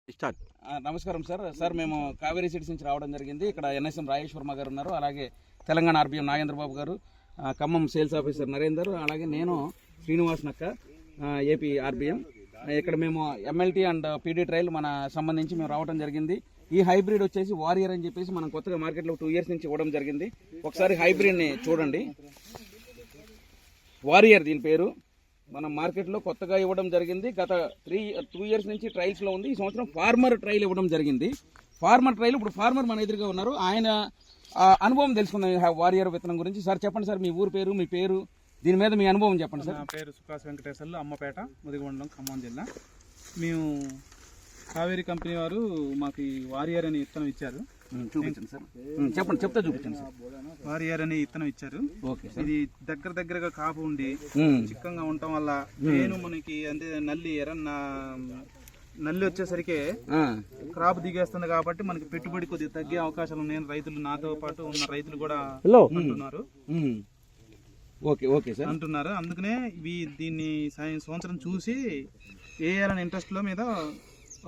నమస్కారం సార్ మేము కావేరీ సీడ్స్ నుంచి రావడం జరిగింది. ఇక్కడ ఎన్ఎస్ఎం రాజేశ్వర్మ గారు ఉన్నారు, అలాగే తెలంగాణ ఆర్బిఎం నాగేంద్రబాబు గారు, ఖమ్మం సేల్స్ ఆఫీసర్ నరేందర్, అలాగే నేను శ్రీనివాస్ నక్క ఏపీ ఆర్బిఎం. ఇక్కడ మేము ఎంఎల్టీ అండ్ పీడీ ట్రయల్ మన సంబంధించి మేము రావడం జరిగింది. ఈ హైబ్రిడ్ వచ్చేసి వారియర్ అని చెప్పేసి మనం కొత్తగా మార్కెట్లో 2 years నుంచి ఇవ్వడం జరిగింది. ఒకసారి హైబ్రిడ్ని చూడండి. వారియర్ దీని పేరు మనం మార్కెట్లో కొత్తగా ఇవ్వడం జరిగింది. గత 2 years నుంచి ట్రయల్స్లో ఉంది. ఈ సంవత్సరం ఫార్మర్ ట్రయల్ ఇవ్వడం జరిగింది. ఫార్మర్ ట్రయల్ ఇప్పుడు ఫార్మర్ మన ఎదురుగా ఉన్నారు, ఆయన అనుభవం తెలుసుకుందాం వారియర్ విత్తనం గురించి. సార్ చెప్పండి సార్, మీ ఊరు పేరు, మీ పేరు, దీని మీద మీ అనుభవం చెప్పండి సార్. నా పేరు సుకాస్ వెంకటేశ్వర్లు, అమ్మపేట, ముదిగొండలం, ఖమ్మం జిల్లా. మేము కావేరీ కంపెనీ వారు మాకు ఈ వారియర్ అనే విత్తనం ఇచ్చారు. చూపించండి సార్, చెప్పండి, చెప్తా చూపించండి సార్. వారియర్ అనే విత్తనం ఇచ్చారు. Okay sir. ఇది దగ్గరగా కాపు ఉండి చిక్కంగా ఉండటం వల్ల నేను మనకి అంటే నల్లి వచ్చేసరికి క్రాప్ దిగేస్తుంది కాబట్టి మనకి పెట్టుబడి కొద్దిగా తగ్గే అవకాశాలు ఉన్నాయి. రైతులు నాతో పాటు ఉన్న రైతులు కూడా అంటున్నారు. ఓకే ఓకే సార్ అంటున్నారు. అందుకనే దీన్ని సంవత్సరం చూసి వేయాలని ఇంట్రెస్ట్ లో మీద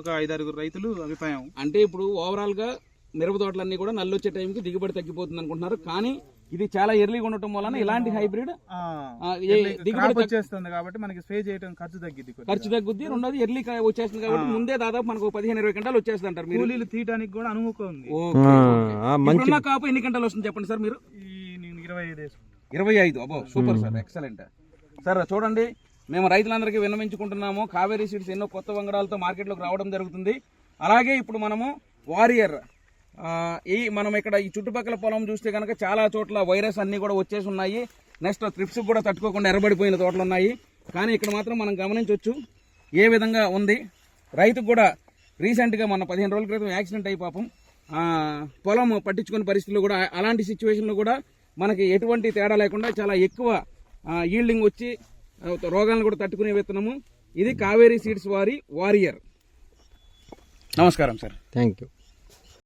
ఒక 5-6 రైతులు అభిప్రాయం. అంటే ఇప్పుడు ఓవరాల్ గా మిరప తోటలన్నీ కూడా నల్లు వచ్చే టైంకి దిగుబడి తగ్గిపోతుంది అనుకుంటున్నారు, కానీ ఇది చాలా ఎర్లీగా ఉండటం వలన ఇలాంటి హైబ్రిడ్ దిగుబడి వచ్చేస్తుంది కాబట్టి మనకి స్ప్రే చేయడం ఖర్చు తగ్గుద్ది. రెండోది ఎర్లీ వచ్చేస్తుంది కాబట్టి ముందే దాదాపు మనకు 15-20 గంటలు వచ్చేస్తుంది అంటారు. కూలీలు తీయడానికి కూడా అనుమతి ఉంది. ఇప్పుడున్న కాపు ఎన్ని గంటలు వస్తుంది చెప్పండి సార్ మీరు? 25. అబ్బో సూపర్ సార్, ఎక్సలెంట్ సార్. చూడండి, మేము రైతులందరికీ విన్నవించుకుంటున్నాము, కావేరీ సీడ్స్ ఎన్నో కొత్త వంగడాలతో మార్కెట్లోకి రావడం జరుగుతుంది. అలాగే ఇప్పుడు మనము వారియర్ మనం ఇక్కడ ఈ చుట్టుపక్కల పొలం చూస్తే కనుక చాలా చోట్ల వైరస్ అన్నీ కూడా వచ్చేసి ఉన్నాయి. నెక్స్ట్ ట్రిప్స్ కూడా తట్టుకోకుండా ఎర్రబడిపోయిన తోటలు ఉన్నాయి. కానీ ఇక్కడ మాత్రం మనం గమనించవచ్చు ఏ విధంగా ఉంది. రైతుకు కూడా రీసెంట్గా మన 15 రోజుల క్రితం యాక్సిడెంట్ అయి పాపం పొలం పట్టించుకునే పరిస్థితుల్లో కూడా అలాంటి సిచ్యువేషన్లో కూడా మనకి ఎటువంటి తేడా లేకుండా చాలా ఎక్కువ ఈల్డింగ్ వచ్చి రోగాలను కూడా తట్టుకునే విత్తనము ఇది కావేరీ సీడ్స్ వారియర్. నమస్కారం సార్. Thank you.